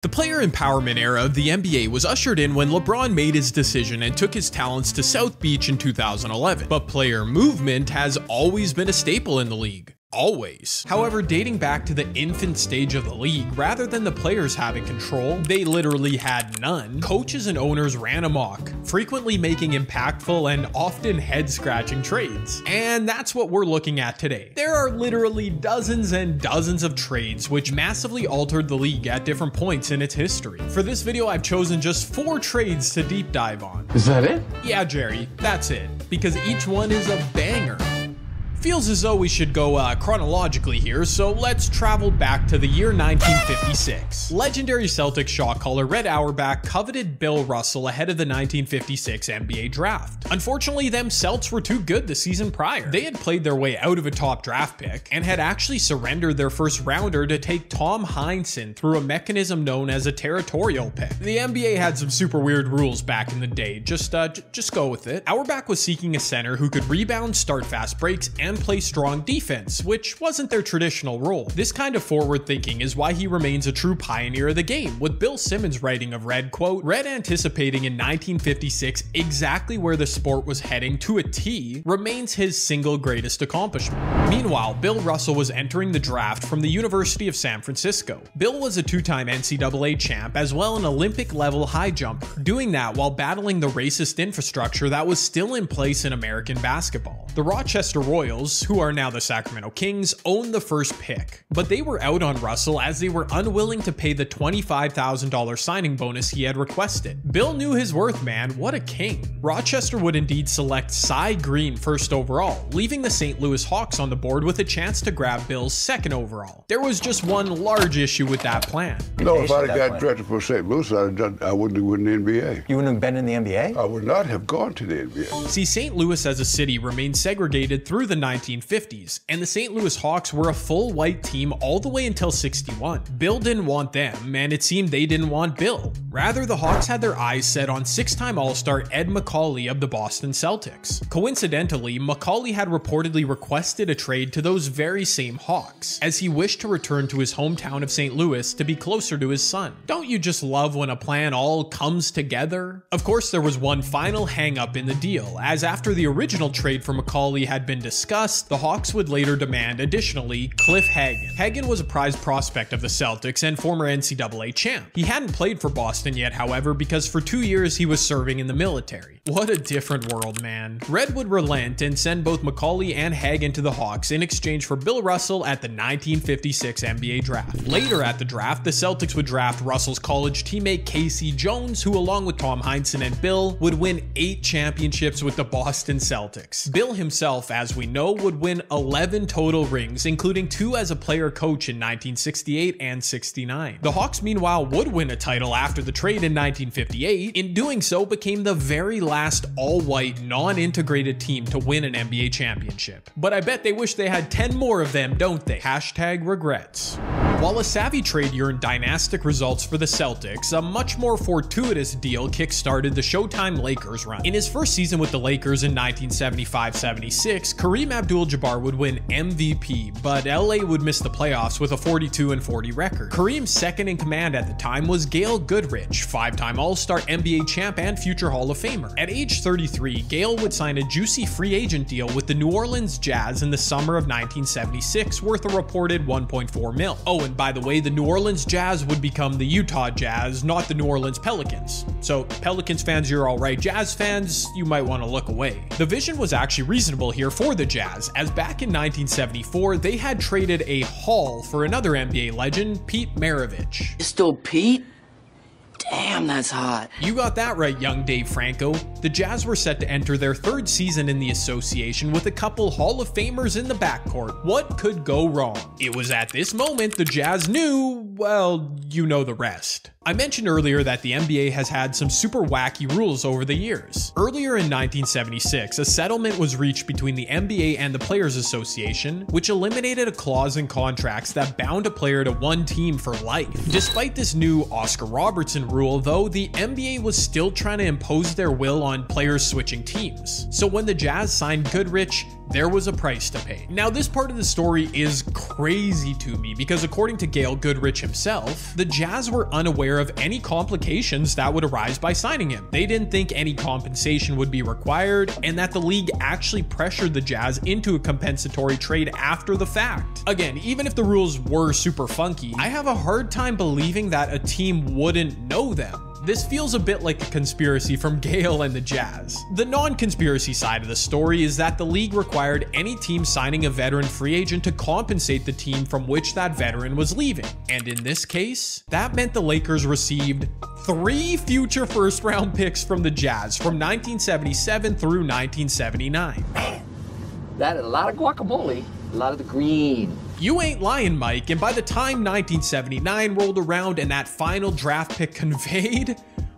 The player empowerment era of the NBA was ushered in when LeBron made his decision and took his talents to South Beach in 2011, but player movement has always been a staple in the league. Always. However, dating back to the infant stage of the league, rather than the players having control, they literally had none. Coaches and owners ran amok, frequently making impactful and often head-scratching trades. And that's what we're looking at today. There are literally dozens and dozens of trades which massively altered the league at different points in its history. For this video, I've chosen just 4 trades to deep dive on. Is that it? Yeah, Jerry, that's it. Because each one is a banger. Feels as though we should go chronologically here, so let's travel back to the year 1956. Legendary Celtics shot caller Red Auerbach coveted Bill Russell ahead of the 1956 NBA draft. Unfortunately, them Celts were too good the season prior. They had played their way out of a top draft pick and had actually surrendered their first rounder to take Tom Heinsohn through a mechanism known as a territorial pick. The NBA had some super weird rules back in the day, just go with it. Auerbach was seeking a center who could rebound, start fast breaks, and play strong defense, which wasn't their traditional role. This kind of forward thinking is why he remains a true pioneer of the game, with Bill Simmons writing of Red, quote, "Red anticipating in 1956 exactly where the sport was heading to a T remains his single greatest accomplishment." Meanwhile, Bill Russell was entering the draft from the University of San Francisco. Bill was a 2-time NCAA champ as well an Olympic-level high jumper, doing that while battling the racist infrastructure that was still in place in American basketball. The Rochester Royals, who are now the Sacramento Kings, owned the first pick, but they were out on Russell as they were unwilling to pay the $25,000 signing bonus he had requested. Bill knew his worth, man. What a king. Rochester would indeed select Cy Green first overall, leaving the St. Louis Hawks on the board with a chance to grab Bill's second overall. There was just one large issue with that plan. No, if I'd have got drafted for St. Louis, I wouldn't have won the NBA. You wouldn't have been in the NBA? I would not have gone to the NBA. See, St. Louis as a city remained segregated through the 1950s, and the St. Louis Hawks were a full white team all the way until '61. Bill didn't want them, and it seemed they didn't want Bill. Rather, the Hawks had their eyes set on 6-time All-Star Ed Macauley of the Boston Celtics. Coincidentally, Macauley had reportedly requested a trade to those very same Hawks, as he wished to return to his hometown of St. Louis to be closer to his son. Don't you just love when a plan all comes together? Of course, there was one final hang-up in the deal, as after the original trade for Macauley had been discussed, the Hawks would later demand, additionally, Cliff Hagan. Hagan was a prized prospect of the Celtics and former NCAA champ. He hadn't played for Boston yet, however, because for 2 years he was serving in the military. What a different world, man. Red would relent and send both Macauley and Hagan to the Hawks in exchange for Bill Russell at the 1956 NBA draft. Later at the draft, the Celtics would draft Russell's college teammate Casey Jones, who along with Tom Heinsohn and Bill would win 8 championships with the Boston Celtics. Bill himself, as we know, would win 11 total rings, including 2 as a player-coach in 1968 and 69. The Hawks, meanwhile, would win a title after the trade in 1958. In doing so, became the very last all-white, non-integrated team to win an NBA championship. But I bet they wish they had 10 more of them, don't they? Hashtag regrets. While a savvy trade yearned dynastic results for the Celtics, a much more fortuitous deal kickstarted the Showtime Lakers run. In his first season with the Lakers in 1975-76, Kareem Abdul-Jabbar would win MVP, but LA would miss the playoffs with a 42-40 record. Kareem's second in command at the time was Gail Goodrich, 5-time All-Star, NBA champ, and future Hall of Famer. At age 33, Gail would sign a juicy free agent deal with the New Orleans Jazz in the summer of 1976, worth a reported $1.4 million. Oh, and by the way, the New Orleans Jazz would become the Utah Jazz, not the New Orleans Pelicans. So Pelicans fans, you're all right. Jazz fans, you might want to look away. The vision was actually reasonable here for the Jazz, as back in 1974, they had traded a haul for another NBA legend, Pete Maravich. Still Pete? Damn, that's hot. You got that right, young Dave Franco. The Jazz were set to enter their 3rd season in the association with a couple Hall of Famers in the backcourt. What could go wrong? It was at this moment the Jazz knew, well, you know the rest. I mentioned earlier that the NBA has had some super wacky rules over the years. Earlier in 1976, a settlement was reached between the NBA and the Players Association, which eliminated a clause in contracts that bound a player to one team for life. Despite this new Oscar Robertson rule, though, the NBA was still trying to impose their will on players switching teams. So when the Jazz signed Goodrich, there was a price to pay. Now, this part of the story is crazy to me because according to Gail Goodrich himself, the Jazz were unaware of any complications that would arise by signing him. They didn't think any compensation would be required and that the league actually pressured the Jazz into a compensatory trade after the fact. Again, even if the rules were super funky, I have a hard time believing that a team wouldn't know them. This feels a bit like a conspiracy from Gail and the Jazz. The non-conspiracy side of the story is that the league required any team signing a veteran free agent to compensate the team from which that veteran was leaving. And in this case, that meant the Lakers received 3 future first-round picks from the Jazz from 1977 through 1979. That is a lot of guacamole, a lot of the green. You ain't lying, Mike, and by the time 1979 rolled around and that final draft pick conveyed,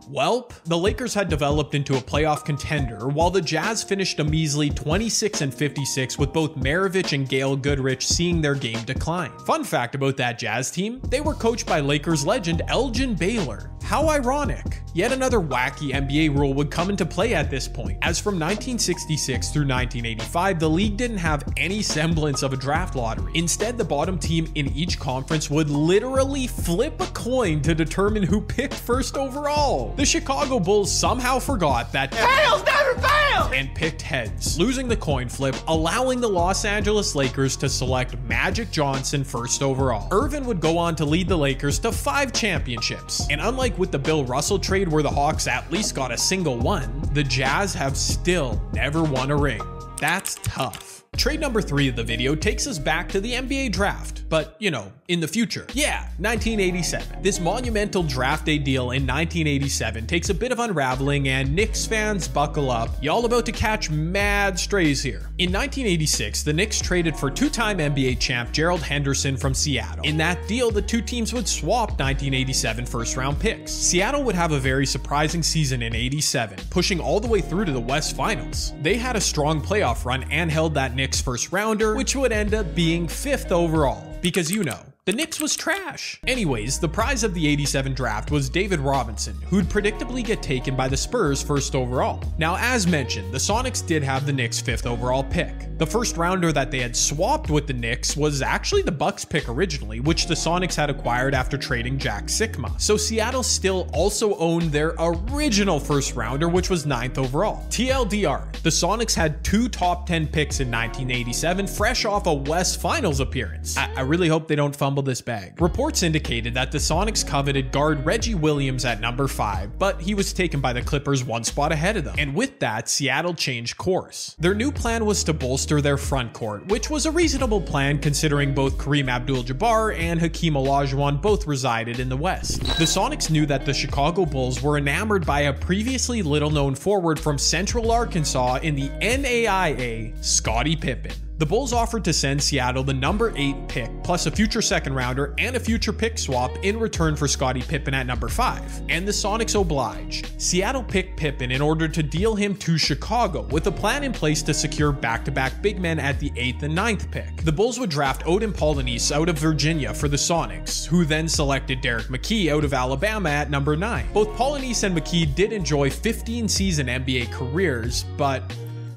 welp, the Lakers had developed into a playoff contender while the Jazz finished a measly 26-56 with both Maravich and Gail Goodrich seeing their game decline. Fun fact about that Jazz team, they were coached by Lakers legend Elgin Baylor. How ironic. Yet another wacky NBA rule would come into play at this point, as from 1966 through 1985, the league didn't have any semblance of a draft lottery. Instead, the bottom team in each conference would literally flip a coin to determine who picked first overall. The Chicago Bulls somehow forgot that Tails never fail! And picked heads, losing the coin flip, allowing the Los Angeles Lakers to select Magic Johnson first overall. Irvin would go on to lead the Lakers to 5 championships, and unlike with the Bill Russell trade where the Hawks at least got a single one, the Jazz have still never won a ring. That's tough. Trade number 3 of the video takes us back to the NBA draft, but you know, in the future. Yeah, 1987. This monumental draft day deal in 1987 takes a bit of unraveling, and Knicks fans buckle up. Y'all about to catch mad strays here. In 1986, the Knicks traded for 2-time NBA champ Gerald Henderson from Seattle. In that deal, the 2 teams would swap 1987 first-round picks. Seattle would have a very surprising season in 87, pushing all the way through to the West Finals. They had a strong playoff run and held that Knicks first rounder, which would end up being 5th overall. Because you know, the Knicks was trash. Anyways, the prize of the 87 draft was David Robinson, who'd predictably get taken by the Spurs first overall. Now, as mentioned, the Sonics did have the Knicks 5th overall pick. The first rounder that they had swapped with the Knicks was actually the Bucks pick originally, which the Sonics had acquired after trading Jack Sikma. So Seattle still also owned their original first rounder, which was 9th overall. TLDR, the Sonics had 2 top 10 picks in 1987, fresh off a West Finals appearance. I really hope they don't fumble this bag. Reports indicated that the Sonics coveted guard Reggie Williams at number 5, but he was taken by the Clippers 1 spot ahead of them. And with that, Seattle changed course. Their new plan was to bolster their front court, which was a reasonable plan considering both Kareem Abdul-Jabbar and Hakeem Olajuwon both resided in the West. The Sonics knew that the Chicago Bulls were enamored by a previously little-known forward from Central Arkansas in the NAIA, Scottie Pippen. The Bulls offered to send Seattle the number 8 pick, plus a future second rounder and a future pick swap in return for Scottie Pippen at number 5. And the Sonics obliged. Seattle picked Pippen in order to deal him to Chicago, with a plan in place to secure back-to-back big men at the 8th and 9th pick. The Bulls would draft Odin Polynice out of Virginia for the Sonics, who then selected Derek McKee out of Alabama at number 9. Both Polynice and McKee did enjoy 15-season NBA careers, but,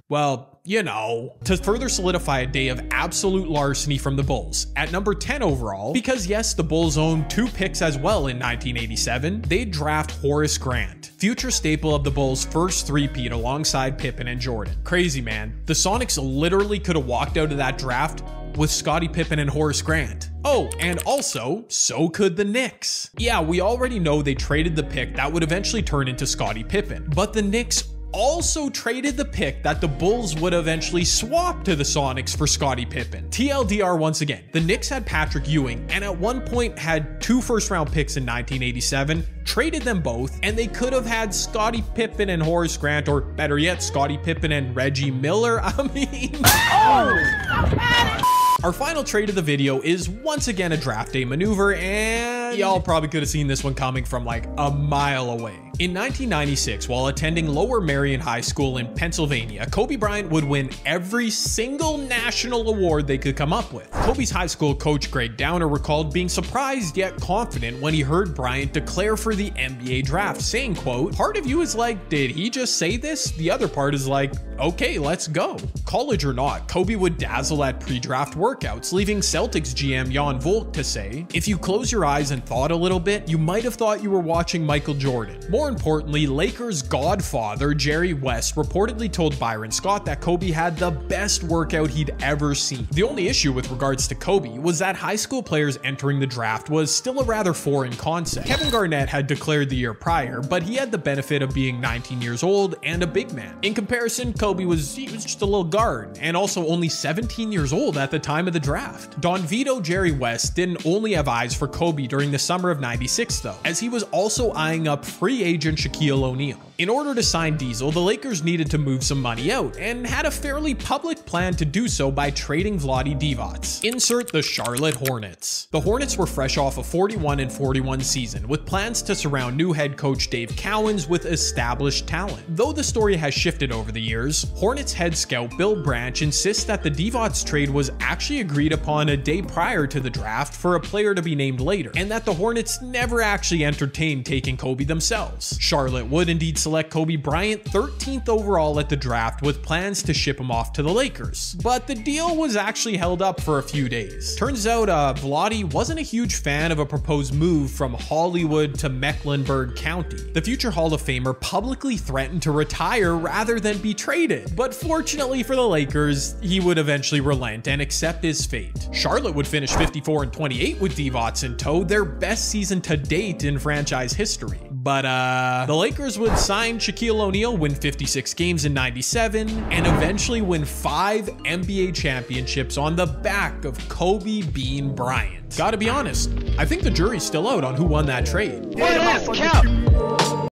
well, you know, to further solidify a day of absolute larceny from the Bulls. At number 10 overall, because yes, the Bulls owned 2 picks as well in 1987, they'd draft Horace Grant, future staple of the Bulls' first three-peat alongside Pippen and Jordan. Crazy, man. The Sonics literally could have walked out of that draft with Scottie Pippen and Horace Grant. Oh, and also, so could the Knicks. Yeah, we already know they traded the pick that would eventually turn into Scottie Pippen, but the Knicks also traded the pick that the Bulls would eventually swap to the Sonics for Scottie Pippen. TLDR once again, the Knicks had Patrick Ewing and at one point had 2 first-round picks in 1987, traded them both, and they could have had Scottie Pippen and Horace Grant, or better yet, Scottie Pippen and Reggie Miller. I mean... Oh! Our final trade of the video is once again a draft day maneuver, and Y'all probably could have seen this one coming from like a mile away. In 1996, while attending Lower Merion High School in Pennsylvania, Kobe Bryant would win every single national award they could come up with. Kobe's high school coach Greg Downer recalled being surprised yet confident when he heard Bryant declare for the NBA draft, saying, quote, "Part of you is like, did he just say this?" The other part is like, okay, let's go. College or not, Kobe would dazzle at pre-draft workouts, leaving Celtics GM Jan Volk to say, "If you close your eyes and thought a little bit, you might have thought you were watching Michael Jordan." More importantly, Lakers godfather Jerry West reportedly told Byron Scott that Kobe had the best workout he'd ever seen. The only issue with regards to Kobe was that high school players entering the draft was still a rather foreign concept. Kevin Garnett had declared the year prior, but he had the benefit of being 19 years old and a big man. In comparison, Kobe was just a little guard, and also only 17 years old at the time of the draft. Don Vito Jerry West didn't only have eyes for Kobe during the summer of '96 though, as he was also eyeing up free agent Shaquille O'Neal. In order to sign Diesel, the Lakers needed to move some money out, and had a fairly public plan to do so by trading Vlade Divac. Insert the Charlotte Hornets. The Hornets were fresh off a 41-41 season, with plans to surround new head coach Dave Cowens with established talent. Though the story has shifted over the years, Hornets head scout Bill Branch insists that the Divac trade was actually agreed upon a day prior to the draft for a player to be named later, and that the Hornets never actually entertained taking Kobe themselves. Charlotte would indeed select Kobe Bryant 13th overall at the draft, with plans to ship him off to the Lakers. But the deal was actually held up for a few days. Turns out Vlade wasn't a huge fan of a proposed move from Hollywood to Mecklenburg County. The future Hall of Famer publicly threatened to retire rather than be traded, but fortunately for the Lakers, he would eventually relent and accept his fate. Charlotte would finish 54-28 with Divac in tow, their best season to date in franchise history. But the Lakers would sign Shaquille O'Neal, win 56 games in '97, and eventually win 5 NBA championships on the back of Kobe Bean Bryant. Gotta be honest, I think the jury's still out on who won that trade. What is count?